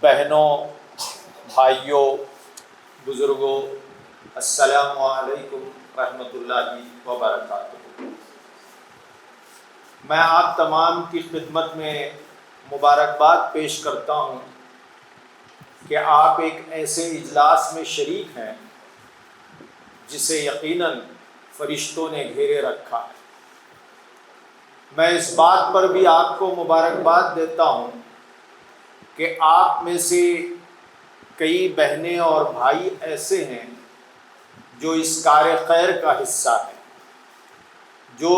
بہنوں، بھائیوں، بزرگوں، السلام علیکم رحمۃ اللہ وبرکاتہ۔ میں آپ تمام کی خدمت میں مبارکباد پیش کرتا ہوں کہ آپ ایک ایسے اجلاس میں شریک ہیں جسے یقیناً فرشتوں نے گھیرے رکھا ہے۔ میں اس بات پر بھی آپ کو مبارکباد دیتا ہوں کہ آپ میں سے کئی بہنیں اور بھائی ایسے ہیں جو اس کار خیر کا حصہ ہیں، جو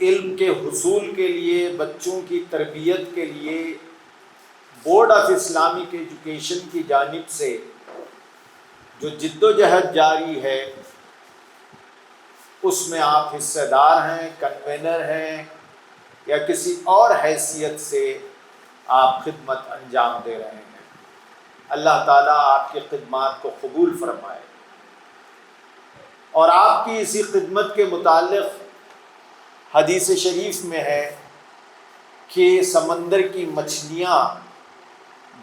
علم کے حصول کے لیے، بچوں کی تربیت کے لیے بورڈ آف اسلامک ایجوکیشن کی جانب سے جو جد و جہد جاری ہے اس میں آپ حصہ دار ہیں، کنوینر ہیں یا کسی اور حیثیت سے آپ خدمت انجام دے رہے ہیں۔ اللہ تعالیٰ آپ کی خدمات کو قبول فرمائے، اور آپ کی اسی خدمت کے متعلق حدیث شریف میں ہے کہ سمندر کی مچھلیاں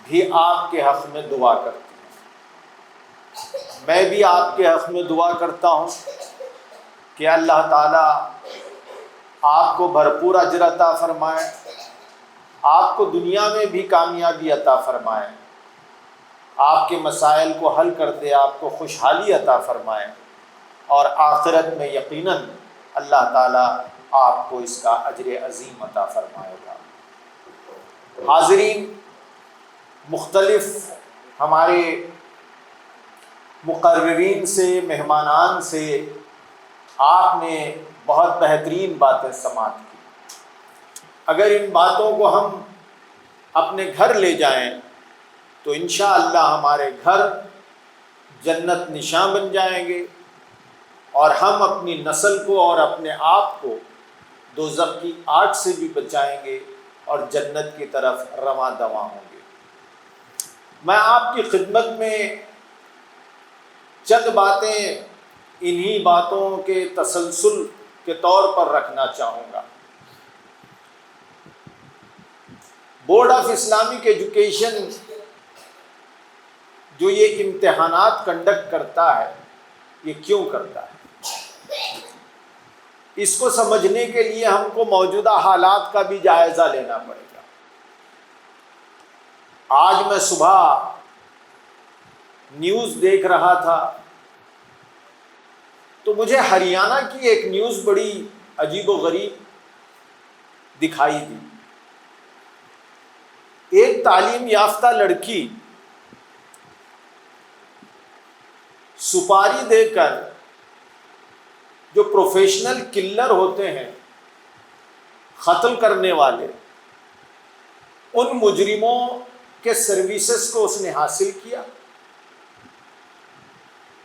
بھی آپ کے حق میں دعا کرتی ہیں۔ میں بھی آپ کے حق میں دعا کرتا ہوں کہ اللہ تعالیٰ آپ کو بھرپور اجر عطا فرمائے، آپ کو دنیا میں بھی کامیابی عطا فرمائے، آپ کے مسائل کو حل کر دے، آپ کو خوشحالی عطا فرمائے، اور آخرت میں یقیناً اللہ تعالیٰ آپ کو اس کا اجر عظیم عطا فرمائے گا۔ حاضرین، مختلف ہمارے مقررین سے، مہمانان سے آپ نے بہت بہترین باتیں سماعت کی۔ اگر ان باتوں کو ہم اپنے گھر لے جائیں تو انشاءاللہ ہمارے گھر جنت نشاں بن جائیں گے، اور ہم اپنی نسل کو اور اپنے آپ کو دوزخ کی آگ سے بھی بچائیں گے اور جنت کی طرف رواں دواں ہوں گے۔ میں آپ کی خدمت میں چند باتیں انہی باتوں کے تسلسل کے طور پر رکھنا چاہوں گا۔ بورڈ آف اسلامک ایجوکیشن جو یہ امتحانات کنڈکٹ کرتا ہے، یہ کیوں کرتا ہے؟ اس کو سمجھنے کے لیے ہم کو موجودہ حالات کا بھی جائزہ لینا پڑے گا۔ آج میں صبح نیوز دیکھ رہا تھا تو مجھے ہریانہ کی ایک نیوز بڑی عجیب و غریب دکھائی دی۔ ایک تعلیم یافتہ لڑکی سپاری دے کر، جو پروفیشنل کلر ہوتے ہیں، قتل کرنے والے، ان مجرموں کے سروسز کو اس نے حاصل کیا،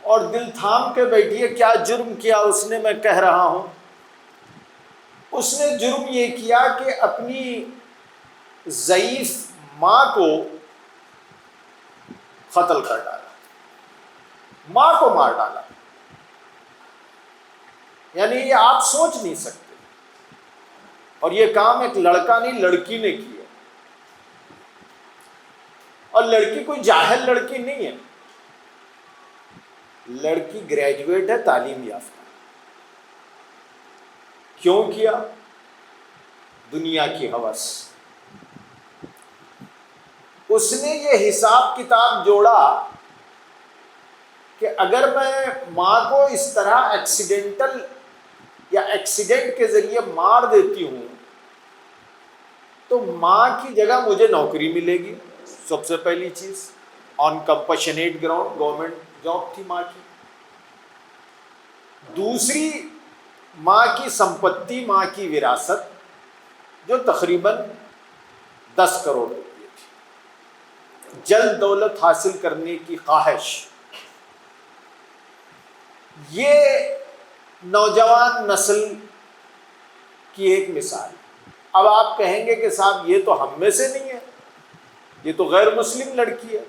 اور دل تھام کے بیٹھیے کیا جرم کیا اس نے، میں کہہ رہا ہوں اس نے جرم یہ کیا کہ اپنی ضعیف ماں کو قتل کر ڈالا، ماں کو مار ڈالا۔ یعنی یہ آپ سوچ نہیں سکتے، اور یہ کام ایک لڑکا نہیں، لڑکی نے کیا، اور لڑکی کوئی جاہل لڑکی نہیں ہے، لڑکی گریجویٹ ہے، تعلیم یافتہ۔ کیوں کیا؟ دنیا کی ہوس۔ اس نے یہ حساب کتاب جوڑا کہ اگر میں ماں کو اس طرح ایکسیڈنٹل یا ایکسیڈنٹ کے ذریعے مار دیتی ہوں تو ماں کی جگہ مجھے نوکری ملے گی، سب سے پہلی چیز، آن کمپشنیٹ گراؤنڈ، گورنمنٹ جاب تھی ماں کی۔ دوسری، ماں کی سمپتی، ماں کی وراثت، جو تقریباً 10 کروڑ روپے تھی، جلد دولت حاصل کرنے کی خواہش۔ یہ نوجوان نسل کی ایک مثال۔ اب آپ کہیں گے کہ صاحب یہ تو ہم میں سے نہیں ہے، یہ تو غیر مسلم لڑکی ہے،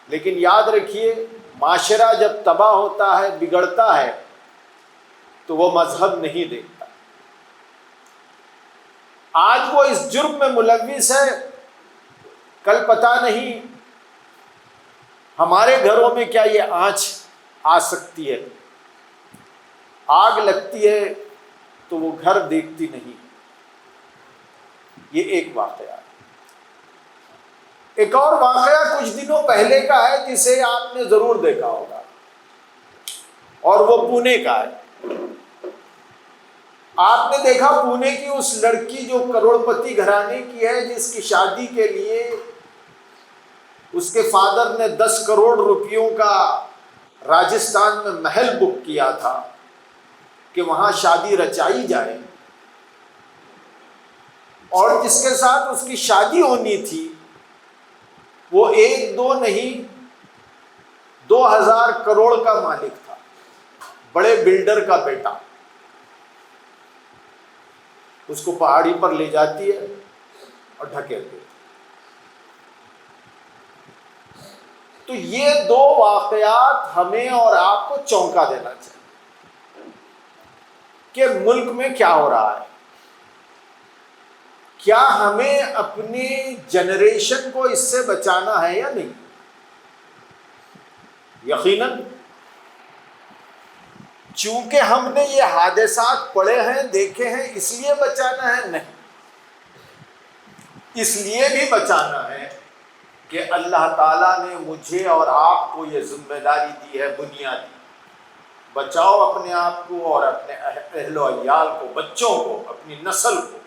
لیکن یاد رکھیے معاشرہ جب تباہ ہوتا ہے، بگڑتا ہے، تو وہ مذہب نہیں دیکھتا۔ آج وہ اس جرم میں ملوث ہے کل پتہ نہیں ہمارے گھروں میں کیا یہ آنچ آ سکتی ہے، آگ لگتی ہے تو وہ گھر دیکھتی نہیں۔ یہ ایک واقعہ ہے۔ ایک اور واقعہ کچھ دنوں پہلے کا ہے جسے آپ نے ضرور دیکھا ہوگا، اور وہ پونے کا ہے۔ آپ نے دیکھا پونے کی اس لڑکی جو کروڑ پتی گھرانے کی ہے، جس کی شادی کے لیے اس کے فادر نے 10 کروڑ روپیوں کا راجستھان میں محل بک کیا تھا کہ وہاں شادی رچائی جائے، اور جس کے ساتھ اس کی شادی ہونی تھی وہ 1-2 نہیں 2000 کروڑ کا مالک تھا، بڑے بلڈر کا بیٹا۔ اس کو پہاڑی پر لے جاتی ہے اور ڈھکیل دیتی۔ تو یہ 2 واقعات ہمیں اور آپ کو چونکا دینا چاہیے کہ ملک میں کیا ہو رہا ہے۔ کیا ہمیں اپنی جنریشن کو اس سے بچانا ہے یا نہیں؟ یقیناً، چونکہ ہم نے یہ حادثات پڑھے ہیں، دیکھے ہیں، اس لیے بچانا ہے نہیں، اس لیے بھی بچانا ہے کہ اللہ تعالیٰ نے مجھے اور آپ کو یہ ذمہ داری دی ہے بنیادی، بچاؤ اپنے آپ کو اور اپنے اہل و عیال کو، بچوں کو، اپنی نسل کو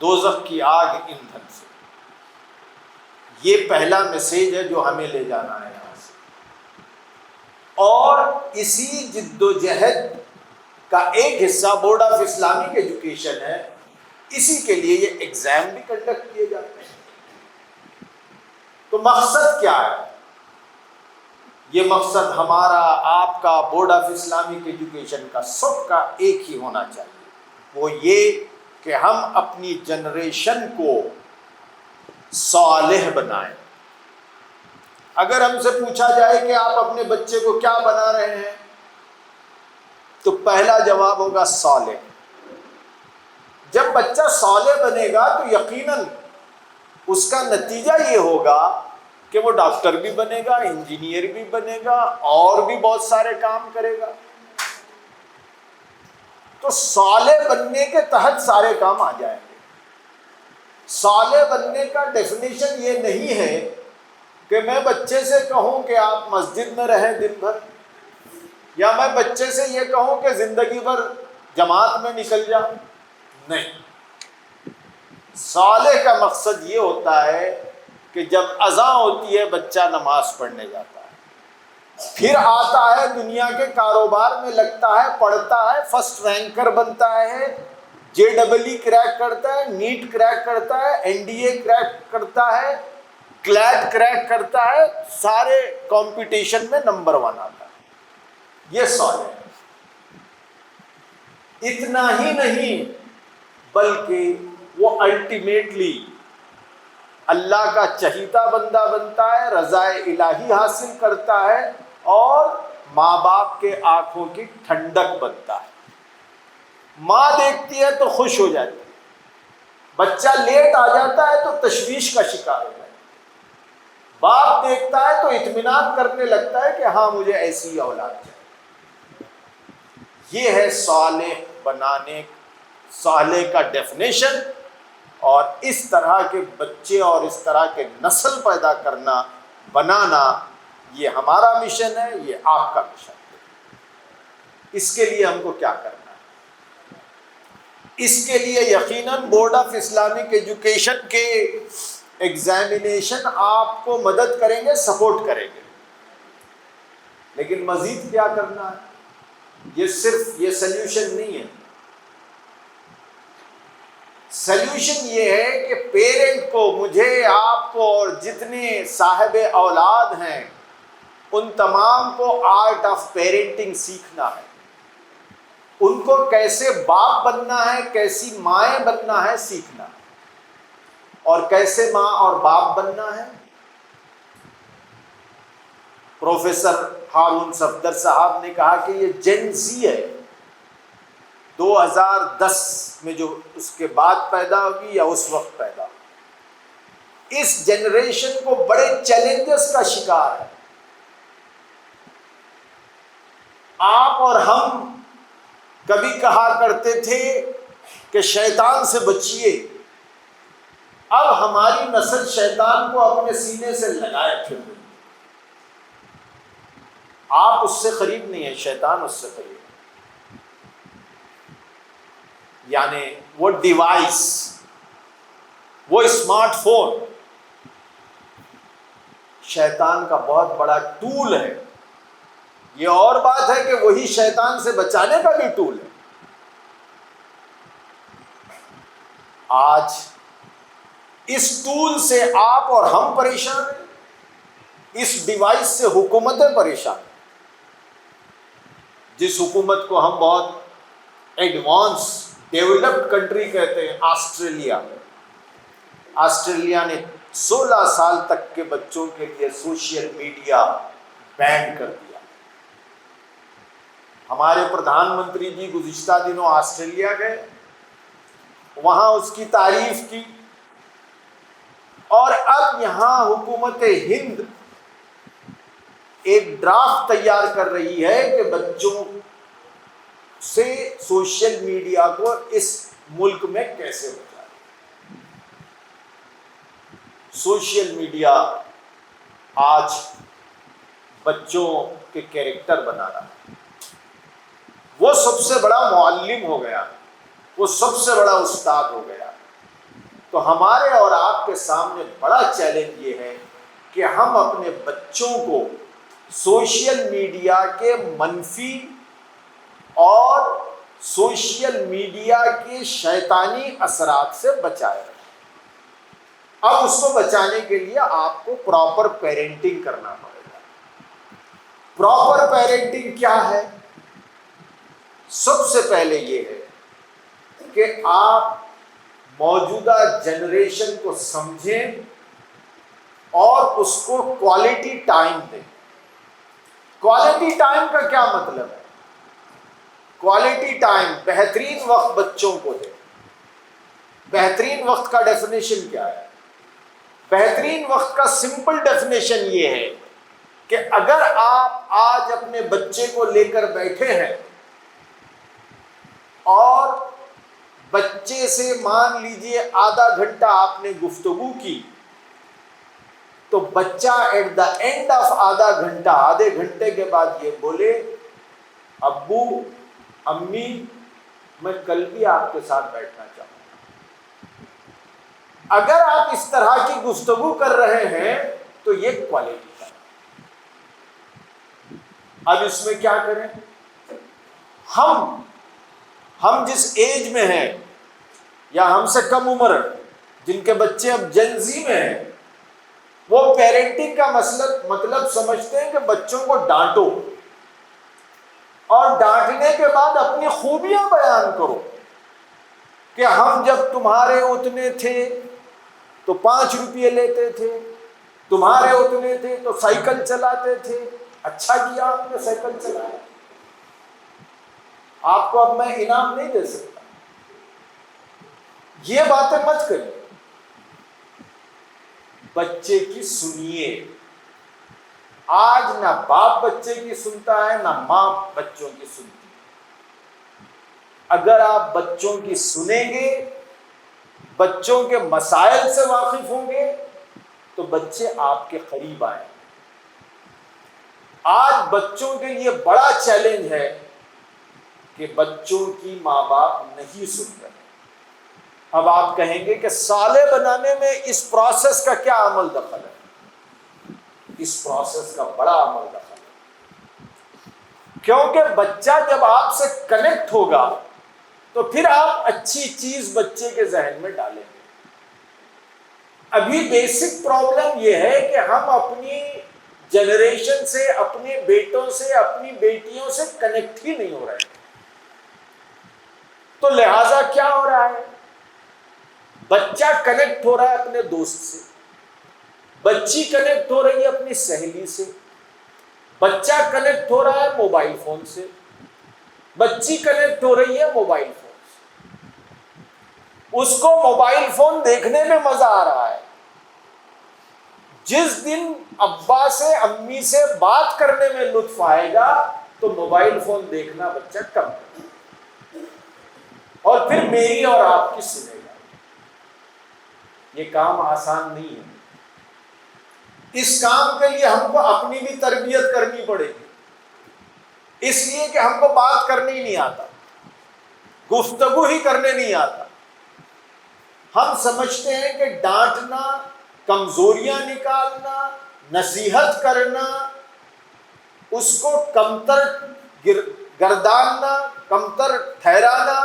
دوزخ کی آگ ایندھن سے۔ یہ پہلا میسیج ہے جو ہمیں لے جانا ہے یہاں سے، اور اسی جد و جہد کا ایک حصہ بورڈ آف اسلامک ایجوکیشن ہے۔ اسی کے لیے یہ ایگزام بھی کنڈکٹ کیے جاتے ہیں۔ تو مقصد کیا ہے؟ یہ مقصد ہمارا، آپ کا، بورڈ آف اسلامک ایجوکیشن کا، سب کا ایک ہی ہونا چاہیے، وہ یہ کہ ہم اپنی جنریشن کو صالح بنائیں۔ اگر ہم سے پوچھا جائے کہ آپ اپنے بچے کو کیا بنا رہے ہیں، تو پہلا جواب ہوگا صالح۔ جب بچہ صالح بنے گا تو یقیناً اس کا نتیجہ یہ ہوگا کہ وہ ڈاکٹر بھی بنے گا، انجینئر بھی بنے گا، اور بھی بہت سارے کام کرے گا۔ تو صالح بننے کے تحت سارے کام آ جائیں گے۔ صالح بننے کا ڈیفینیشن یہ نہیں ہے کہ میں بچے سے کہوں کہ آپ مسجد میں رہیں دن بھر، یا میں بچے سے یہ کہوں کہ زندگی بھر جماعت میں نکل جا۔ نہیں، صالح کا مقصد یہ ہوتا ہے کہ جب اذان ہوتی ہے بچہ نماز پڑھنے جاتا ہے، پھر آتا ہے دنیا کے کاروبار میں لگتا ہے، پڑھتا ہے، فرسٹ رینکر بنتا ہے، JEE کریک کرتا ہے، نیٹ کریک کرتا ہے، NDA کریک کرتا ہے، کلیٹ کریک کرتا ہے، سارے کمپٹیشن میں نمبر 1 آتا ہے۔ یہ صالح ہے۔ اتنا ہی نہیں بلکہ وہ الٹیمیٹلی اللہ کا چہیتا بندہ بنتا ہے، رضا الہی حاصل کرتا ہے، اور ماں باپ کے آنکھوں کی ٹھنڈک بنتا ہے۔ ماں دیکھتی ہے تو خوش ہو جاتی ہے، بچہ لیٹ آ جاتا ہے تو تشویش کا شکار ہو جاتا ہے، باپ دیکھتا ہے تو اطمینان کرنے لگتا ہے کہ ہاں مجھے ایسی اولاد چاہیے۔ یہ ہے صالح بنانے، صالح کا ڈیفینیشن، اور اس طرح کے بچے اور اس طرح کے نسل پیدا کرنا، بنانا، یہ ہمارا مشن ہے، یہ آپ کا مشن ہے۔ اس کے لیے ہم کو کیا کرنا ہے؟ اس کے لیے یقیناً بورڈ آف اسلامک ایجوکیشن کے ایگزامینیشن آپ کو مدد کریں گے، سپورٹ کریں گے، لیکن مزید کیا کرنا ہے؟ یہ صرف یہ سلیوشن نہیں ہے۔ سلیوشن یہ ہے کہ پیرنٹ کو، مجھے، آپ کو، اور جتنے صاحب اولاد ہیں ان تمام کو آرٹ آف پیرنٹنگ سیکھنا ہے۔ ان کو کیسے باپ بننا ہے، کیسی مائیں بننا ہے سیکھنا ہے، اور کیسے ماں اور باپ بننا ہے۔ پروفیسر ہارون صفدر صاحب نے کہا کہ یہ جین زی ہے، 2010 میں جو اس کے بعد پیدا ہوگی یا اس وقت پیدا ہوگی۔ اس جنریشن کو بڑے چیلنجز کا شکار ہے. آپ اور ہم کبھی کہا کرتے تھے کہ شیطان سے بچیے، اب ہماری نسل شیطان کو اپنے سینے سے لگائے پھر رہی. آپ اس سے قریب نہیں ہیں، شیطان اس سے قریب ہے. یعنی وہ ڈیوائس، وہ اسمارٹ فون شیطان کا بہت بڑا ٹول ہے. یہ اور بات ہے کہ وہی شیطان سے بچانے کا بھی ٹول ہے. آج اس ٹول سے آپ اور ہم پریشان ہیں، اس ڈیوائس سے حکومتیں پریشان ہیں. جس حکومت کو ہم بہت ایڈوانس ڈیولپڈ کنٹری کہتے ہیں، آسٹریلیا نے 16 سال تک کے بچوں کے لیے سوشل میڈیا بین کر دیا. ہمارے پردھان منتری جی گزشتہ دنوں آسٹریلیا گئے، وہاں اس کی تعریف کی، اور اب یہاں حکومت ہند ایک ڈرافٹ تیار کر رہی ہے کہ بچوں سے سوشل میڈیا کو اس ملک میں کیسے بچائے. سوشل میڈیا آج بچوں کے کیریکٹر بنا رہا ہے. وہ سب سے بڑا معلم ہو گیا، وہ سب سے بڑا استاد ہو گیا. تو ہمارے اور آپ کے سامنے بڑا چیلنج یہ ہے کہ ہم اپنے بچوں کو سوشل میڈیا کے منفی اور سوشل میڈیا کے شیطانی اثرات سے بچائے. اب اس کو بچانے کے لیے آپ کو پراپر پیرنٹنگ کرنا پڑے گا. پراپر پیرنٹنگ کیا ہے؟ سب سے پہلے یہ ہے کہ آپ موجودہ جنریشن کو سمجھیں اور اس کو کوالٹی ٹائم دیں. کوالٹی ٹائم کا کیا مطلب ہے؟ کوالٹی ٹائم، بہترین وقت بچوں کو دیں. بہترین وقت کا ڈیفینیشن کیا ہے؟ بہترین وقت کا سمپل ڈیفینیشن یہ ہے کہ اگر آپ آج اپنے بچے کو لے کر بیٹھے ہیں اور بچے سے مان لیجئے آدھا گھنٹہ آپ نے گفتگو کی، تو بچہ ایٹ دا اینڈ آف آدھا گھنٹہ، آدھے گھنٹے کے بعد یہ بولے، ابو امی میں کل بھی آپ کے ساتھ بیٹھنا چاہوں گا. اگر آپ اس طرح کی گفتگو کر رہے ہیں تو یہ کوالٹی ہے. اب اس میں کیا کریں؟ ہم جس ایج میں ہیں یا ہم سے کم عمر جن کے بچے اب جن زی میں ہیں، وہ پیرنٹنگ کا مطلب سمجھتے ہیں کہ بچوں کو ڈانٹو اور ڈانٹنے کے بعد اپنی خوبیاں بیان کرو کہ ہم جب تمہارے اتنے تھے تو 5 روپے لیتے تھے، تمہارے اتنے تھے تو سائیکل چلاتے تھے، اچھا کیا آپ نے سائیکل چلایا، آپ کو اب میں انعام نہیں دے سکتا. یہ باتیں مت کریے. بچے کی سنیے. آج نہ باپ بچے کی سنتا ہے، نہ ماں بچوں کی سنتی. اگر آپ بچوں کی سنیں گے، بچوں کے مسائل سے واقف ہوں گے، تو بچے آپ کے قریب آئیں. آج بچوں کے لیے بڑا چیلنج ہے کہ بچوں کی ماں باپ نہیں سن رہے. اب آپ کہیں گے کہ صالح بنانے میں اس پروسیس کا کیا عمل دخل ہے؟ اس پروسیس کا بڑا عمل دخل ہے، کیونکہ بچہ جب آپ سے کنیکٹ ہوگا تو پھر آپ اچھی چیز بچے کے ذہن میں ڈالیں گے. ابھی بیسک پرابلم یہ ہے کہ ہم اپنی جنریشن سے، اپنے بیٹوں سے، اپنی بیٹیوں سے کنیکٹ ہی نہیں ہو رہے. تو لہذا کیا ہو رہا ہے؟ بچہ کنیکٹ ہو رہا ہے اپنے دوست سے، بچی کنیکٹ ہو رہی ہے اپنی سہیلی سے، بچہ کنیکٹ ہو رہا ہے موبائل فون سے، بچی کنیکٹ ہو رہی ہے موبائل فون سے. اس کو موبائل فون دیکھنے میں مزہ آ رہا ہے، جس دن ابا سے امی سے بات کرنے میں لطف آئے گا تو موبائل فون دیکھنا بچہ کم کرے اور پھر میری اور آپ کی سنے گا۔ یہ کام آسان نہیں ہے، اس کام کے لیے ہم کو اپنی بھی تربیت کرنی پڑے گی، اس لیے کہ ہم کو بات کرنے ہی نہیں آتا، گفتگو ہی کرنے نہیں آتا۔ ہم سمجھتے ہیں کہ ڈانٹنا، کمزوریاں نکالنا، نصیحت کرنا، اس کو کمتر گرداننا، کمتر ٹھہرانا،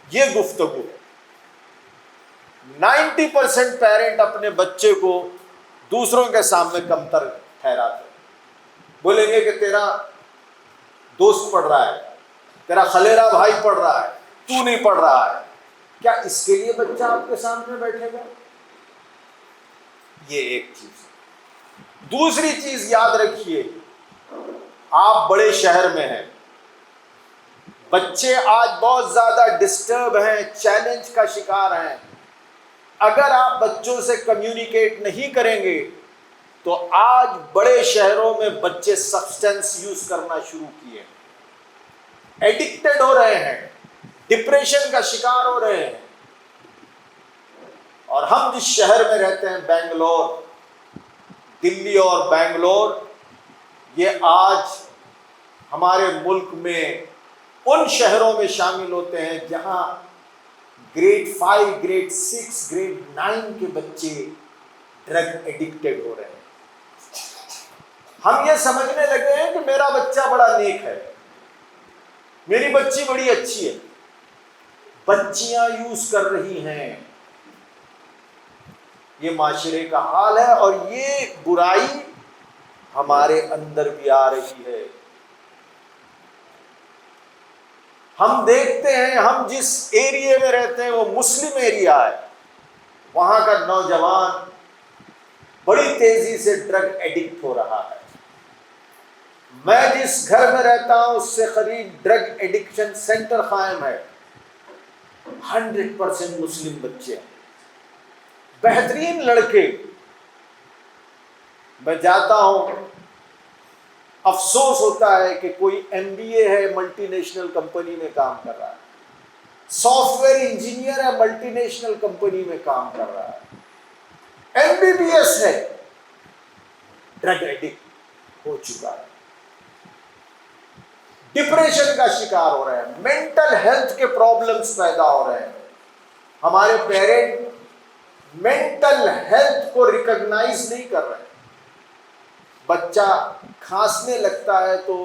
یہ گفتگو ہے۔ 90% پیرنٹ اپنے بچے کو دوسروں کے سامنے کمتر ٹھہراتے ہیں، بولیں گے کہ تیرا دوست پڑھ رہا ہے، تیرا خلیرا بھائی پڑھ رہا ہے، تو نہیں پڑھ رہا ہے۔ کیا اس کے لیے بچہ آپ کے سامنے بیٹھے گا؟ یہ ایک چیز۔ دوسری چیز یاد رکھیے، آپ بڑے شہر میں ہیں، بچے آج بہت زیادہ ڈسٹرب ہیں، چیلنج کا شکار ہیں۔ اگر آپ بچوں سے کمیونیکیٹ نہیں کریں گے تو آج بڑے شہروں میں بچے سبسٹینس یوز کرنا شروع کیے، ایڈکٹڈ ہو رہے ہیں، ڈپریشن کا شکار ہو رہے ہیں۔ اور ہم جس شہر میں رہتے ہیں، بنگلور، دلی اور بنگلور، یہ آج ہمارے ملک میں ان شہروں میں شامل ہوتے ہیں جہاں گریڈ 5، گریڈ 6، گریڈ 9 کے بچے ڈرگ ایڈکٹڈ ہو رہے ہیں۔ ہم یہ سمجھنے لگے ہیں کہ میرا بچہ بڑا نیک ہے، میری بچی بڑی اچھی ہے۔ بچیاں یوز کر رہی ہیں، یہ معاشرے کا حال ہے، اور یہ برائی ہمارے اندر بھی آ رہی ہے۔ ہم دیکھتے ہیں، ہم جس ایریے میں رہتے ہیں وہ مسلم ایریا ہے، وہاں کا نوجوان بڑی تیزی سے ڈرگ ایڈکٹ ہو رہا ہے۔ میں جس گھر میں رہتا ہوں اس سے قریب ڈرگ ایڈکشن سینٹر قائم ہے، 100% مسلم بچے ہیں، بہترین لڑکے۔ میں جاتا ہوں، افسوس ہوتا ہے کہ کوئی MBA ہے، ملٹی نیشنل کمپنی میں کام کر رہا ہے، سافٹ ویئر انجینئر ہے، ملٹی نیشنل کمپنی میں کام کر رہا ہے، MBBS ہے، ڈرگ ایڈکٹ ہو چکا ہے، ڈپریشن کا شکار ہو رہے ہیں، مینٹل ہیلتھ کے پرابلمز پیدا ہو رہے ہیں۔ ہمارے پیرنٹ مینٹل ہیلتھ کو ریکگنائز نہیں کر رہے ہیں۔ بچہ کھانسنے لگتا ہے تو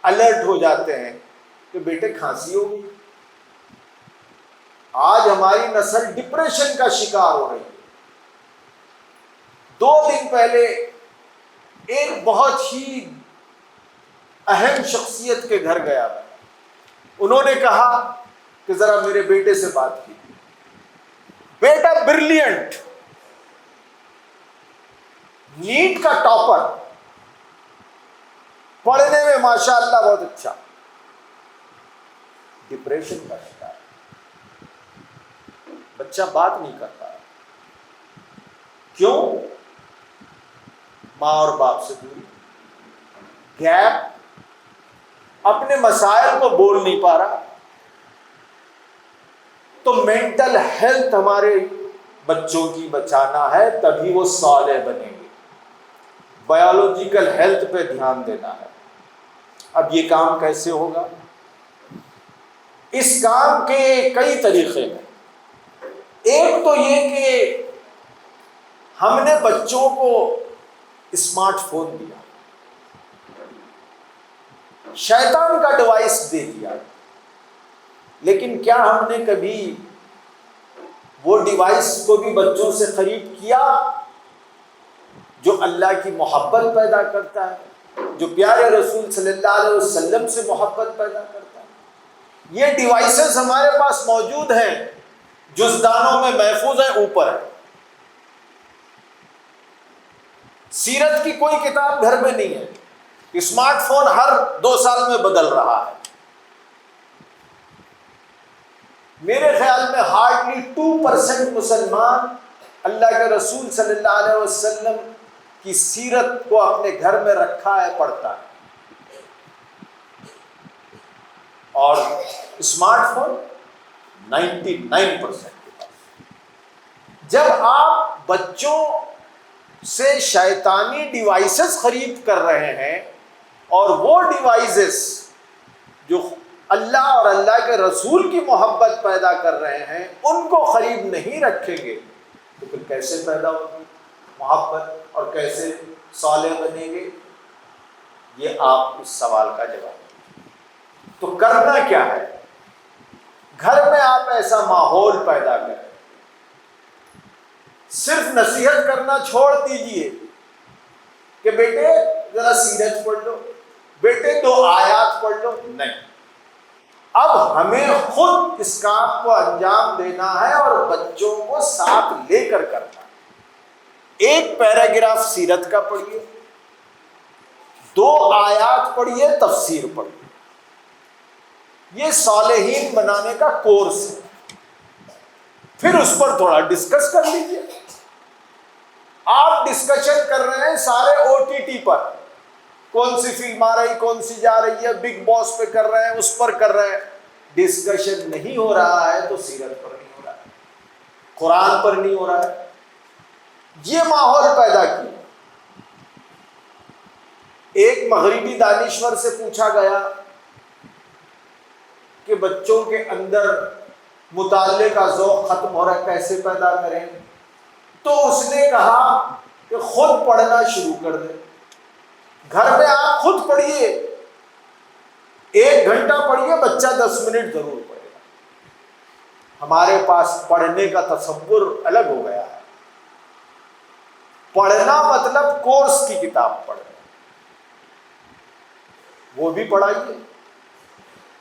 الرٹ ہو جاتے ہیں کہ بیٹے کھانسی ہوگی۔ آج ہماری نسل ڈپریشن کا شکار ہو رہی ہے۔ 2 دن پہلے ایک بہت ہی اہم شخصیت کے گھر گیا، انہوں نے کہا کہ ذرا میرے بیٹے سے بات کی۔ بیٹا بریلینٹ، نیٹ کا ٹاپر، پڑھنے میں ماشاءاللہ بہت اچھا، ڈپریشن کا شکار۔ بچہ بات نہیں کرتا، کیوں؟ ماں اور باپ سے دوری، گیپ، اپنے مسائل کو بول نہیں پا رہا۔ تو مینٹل ہیلتھ ہمارے بچوں کی بچانا ہے، تبھی وہ صالح بنیں گے۔ بایولوجیکل ہیلتھ پہ دھیان دینا ہے۔ اب یہ کام کیسے ہوگا؟ اس کام کے کئی طریقے ہیں۔ ایک تو یہ کہ ہم نے بچوں کو اسمارٹ فون دیا، شیطان کا ڈیوائس دے دیا، لیکن کیا ہم نے کبھی وہ ڈیوائس کو بھی بچوں سے قریب کیا جو اللہ کی محبت پیدا کرتا ہے، جو پیارے رسول صلی اللہ علیہ وسلم سے محبت پیدا کرتا ہے؟ یہ ڈیوائسز ہمارے پاس موجود ہیں، جزدانوں میں محفوظ ہیں، اوپر ہے۔ سیرت کی کوئی کتاب گھر میں نہیں ہے۔ اسمارٹ فون ہر 2 سال میں بدل رہا ہے۔ میرے خیال میں ہارڈلی 2% مسلمان اللہ کے رسول صلی اللہ علیہ وسلم کی سیرت کو اپنے گھر میں رکھا ہے پڑھتا ہے. اور اسمارٹ فون 99% کے پاس. جب آپ بچوں سے شیطانی ڈیوائسز خرید کر رہے ہیں اور وہ ڈیوائسز جو اللہ اور اللہ کے رسول کی محبت پیدا کر رہے ہیں ان کو قریب نہیں رکھیں گے تو پھر کیسے پیدا ہوگی محبت اور کیسے صالح بنیں گے؟ یہ آپ اس سوال کا جواب دیں. تو کرنا کیا ہے؟ گھر میں آپ ایسا ماحول پیدا کریں. صرف نصیحت کرنا چھوڑ دیجئے کہ بیٹے ذرا سیرت پڑھ لو، بیٹے 2 آیات پڑھ لو. نہیں، اب ہمیں خود اس کام کو انجام دینا ہے اور بچوں کو ساتھ لے کر کرنا ہے. 1 پیراگراف سیرت کا پڑھیے، 2 آیات پڑھیے، تفسیر پڑھیے. یہ صالحین بنانے کا کورس ہے. پھر اس پر تھوڑا ڈسکس کر لیجیے. آپ ڈسکشن کر رہے ہیں سارے OTT پر، کون سی فلم آ رہی، کون سی جا رہی ہے، بگ باس پہ کر رہے ہیں، اس پر کر رہے ہیں. ڈسکشن نہیں ہو رہا ہے تو سیرت پر نہیں ہو رہا ہے، قرآن پر نہیں ہو رہا ہے. یہ ماحول پیدا کیا. ایک مغربی دانشور سے پوچھا گیا کہ بچوں کے اندر مطالعے کا ذوق ختم ہو رہا ہے، کیسے پیدا کریں؟ تو اس نے کہا کہ خود پڑھنا شروع کر دیں. گھر میں آپ خود پڑھیے، 1 گھنٹہ پڑھیے، بچہ 10 منٹ ضرور پڑھے گا. ہمارے پاس پڑھنے کا تصور الگ ہو گیا ہے. پڑھنا مطلب کورس کی کتاب پڑھنا، وہ بھی پڑھائیے.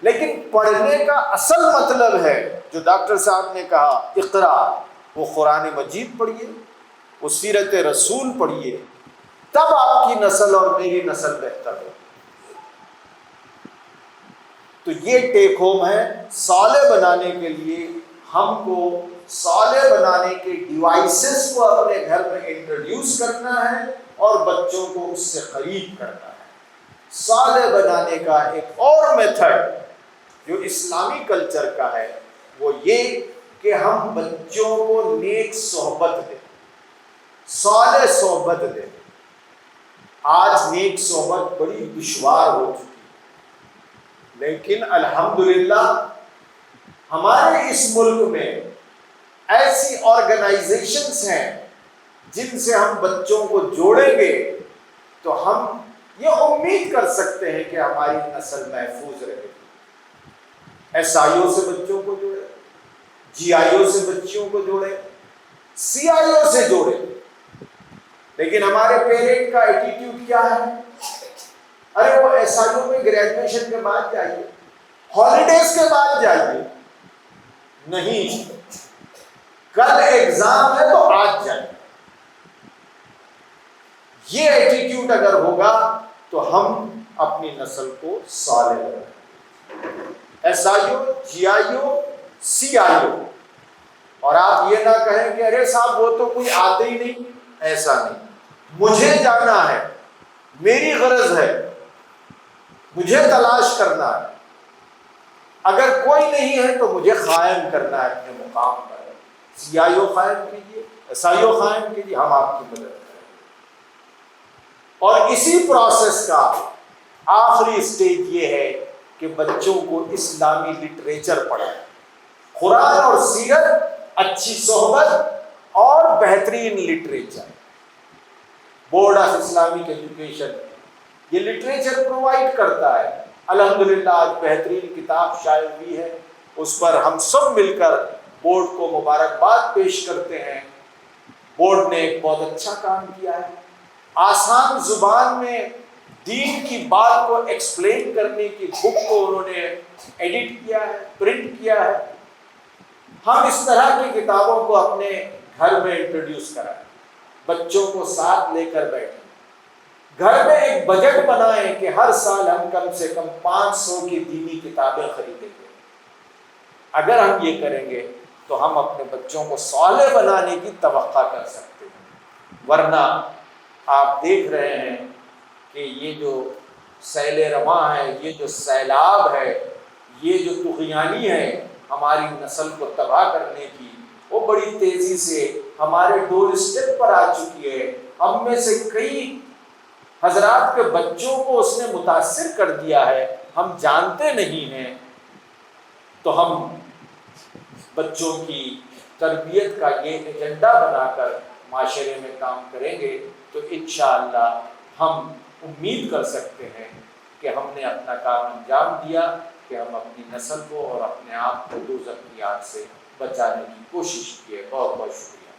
لیکن پڑھنے کا اصل مطلب ہے جو ڈاکٹر صاحب نے کہا اقرا، وہ قرآن مجید پڑھیے، وہ سیرت رسول پڑھیے، تب آپ کی نسل اور میری نسل بہتر ہو. تو یہ ٹیک ہوم ہے. صالح بنانے کے لیے ہم کو صالح بنانے کے ڈیوائسز کو اپنے گھر میں انٹروڈیوس کرنا ہے اور بچوں کو اس سے قریب کرنا ہے. صالح بنانے کا ایک اور میتھڈ جو اسلامی کلچر کا ہے وہ یہ کہ ہم بچوں کو نیک صحبت دیں، صالح صحبت دیں. آج نیک صحبت بڑی دشوار ہو چکی ہے، لیکن الحمدللہ ہمارے اس ملک میں ایسی آرگنائزیشنز ہیں جن سے ہم بچوں کو جوڑیں گے تو ہم یہ امید کر سکتے ہیں کہ ہماری نسل محفوظ رہے گی. SIO سے بچوں کو جوڑے، GIO سے بچوں کو جوڑے، CIO سے جوڑے. لیکن ہمارے پیرنٹ کا ایٹیٹیوڈ کیا ہے؟ ارے وہ SIO میں گریجویشن کے بعد جائیے، ہالیڈیز کے بعد جائیے. نہیں، کل ایگزام ہے تو آج جائیے. یہ ایٹیٹیوڈ اگر ہوگا تو ہم اپنی نسل کو صالح بنائیں. SIO، GIO، CIO. اور آپ یہ نہ کہیں کہ ارے صاحب وہ تو کوئی آتے ہی نہیں. ایسا نہیں، مجھے جانا ہے، میری غرض ہے، مجھے تلاش کرنا ہے. اگر کوئی نہیں ہے تو مجھے قائم کرنا ہے اپنے مقام پر. CIO قائم کیجیے، SIO قائم کیجیے، ہم آپ کی مدد کریں. اور اسی پروسیس کا آخری سٹیج یہ ہے کہ بچوں کو اسلامی لٹریچر پڑھائیں، قرآن اور سیرت، اچھی صحبت اور بہترین literature. Board of Islamic education یہ لٹریچر پرووائڈ کرتا ہے. الحمدللہ آج بہترین کتاب شائع ہوئی ہے، اس پر ہم سب مل کر بورڈ کو مبارکباد پیش کرتے ہیں. بورڈ نے ایک بہت اچھا کام کیا ہے. آسان زبان میں دین کی بات کو ایکسپلین کرنے کی بک کو انہوں نے ایڈٹ کیا ہے، پرنٹ کیا ہے. ہم اس طرح کی کتابوں کو اپنے گھر میں انٹروڈیوس کرائیں، بچوں کو ساتھ لے کر بیٹھیں. گھر میں ایک بجٹ بنائیں کہ ہر سال ہم کم سے کم 500 کی دینی کتابیں خریدیں گے. اگر ہم یہ کریں گے تو ہم اپنے بچوں کو صالح بنانے کی توقع کر سکتے ہیں. ورنہ آپ دیکھ رہے ہیں کہ یہ جو سیل رواں ہے، یہ جو سیلاب ہے، یہ جو طغیانی ہے ہماری نسل کو تباہ کرنے کی، وہ بڑی تیزی سے ہمارے ڈور اسٹیپ پر آ چکی ہے۔ ہم میں سے کئی حضرات کے بچوں کو اس نے متاثر کر دیا ہے، ہم جانتے نہیں ہیں۔ تو ہم بچوں کی تربیت کا یہ ایجنڈا بنا کر معاشرے میں کام کریں گے تو انشاءاللہ ہم امید کر سکتے ہیں کہ ہم نے اپنا کام انجام دیا، کہ ہم اپنی نسل کو اور اپنے آپ کو دوزخ کی آگ سے بچانے کی کوشش کی ہے۔ بہت بہت شکریہ۔